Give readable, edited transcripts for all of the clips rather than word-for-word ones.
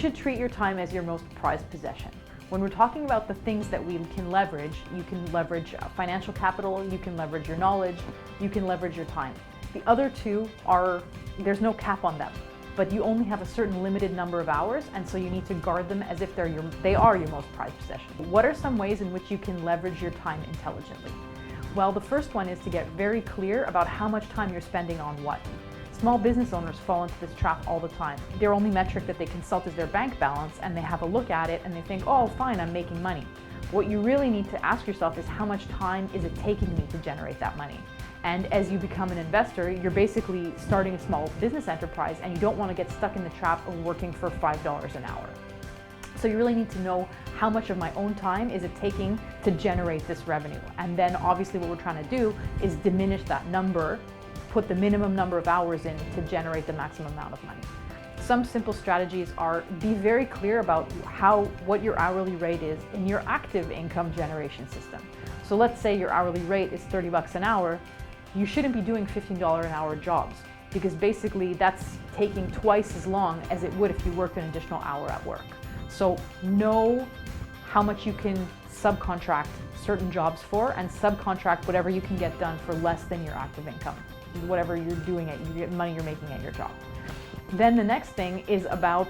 should treat your time as your most prized possession. When we're talking about the things that we can leverage, you can leverage financial capital, you can leverage your knowledge, you can leverage your time. The other two there's no cap on them, but you only have a certain limited number of hours, and so you need to guard them as if they are your most prized possession. What are some ways in which you can leverage your time intelligently? Well, the first one is to get very clear about how much time you're spending on what. Small business owners fall into this trap all the time. Their only metric that they consult is their bank balance, and they have a look at it and they think, oh, fine, I'm making money. What you really need to ask yourself is, how much time is it taking me to generate that money? And as you become an investor, you're basically starting a small business enterprise, and you don't want to get stuck in the trap of working for $5 an hour. So you really need to know, how much of my own time is it taking to generate this revenue? And then obviously what we're trying to do is diminish that number, put the minimum number of hours in to generate the maximum amount of money. Some simple strategies are, be very clear about what your hourly rate is in your active income generation system. So let's say your hourly rate is $30 an hour. You shouldn't be doing $15 an hour jobs, because basically that's taking twice as long as it would if you worked an additional hour at work. So know how much you can subcontract certain jobs for, and subcontract whatever you can get done for less than your active income, whatever you're doing money you're making at your job. Then the next thing is about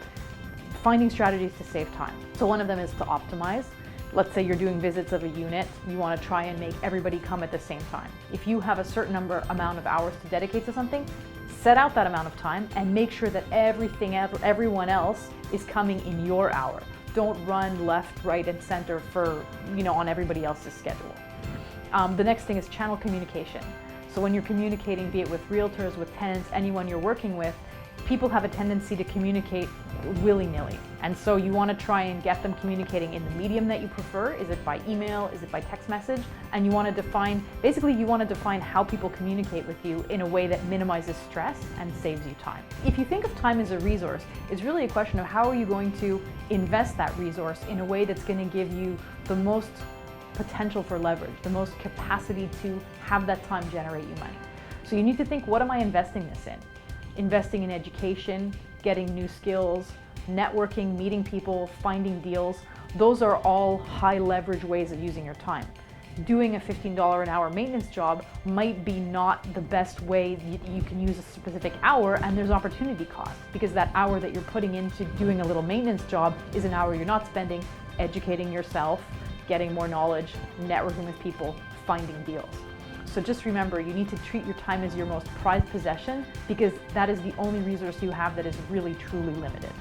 finding strategies to save time. So one of them is to optimize. Let's say you're doing visits of a unit, you want to try and make everybody come at the same time. If you have a certain amount of hours to dedicate to something, set out that amount of time and make sure that everyone else is coming in your hour. Don't run left, right, and center on everybody else's schedule. The next thing is channel communication. So when you're communicating, be it with realtors, with tenants, anyone you're working with, people have a tendency to communicate willy-nilly. And so you want to try and get them communicating in the medium that you prefer. Is it by email? Is it by text message? And you want to define how people communicate with you in a way that minimizes stress and saves you time. If you think of time as a resource, it's really a question of how are you going to invest that resource in a way that's going to give you the most potential for leverage, the most capacity to have that time generate you money. So you need to think, what am I investing this in? Investing in education, getting new skills, networking, meeting people, finding deals. Those are all high leverage ways of using your time. Doing a $15 an hour maintenance job might be not the best way. You can use a specific hour, and there's opportunity cost, because that hour that you're putting into doing a little maintenance job is an hour you're not spending educating yourself, getting more knowledge, networking with people, finding deals. So just remember, you need to treat your time as your most prized possession, because that is the only resource you have that is really truly limited.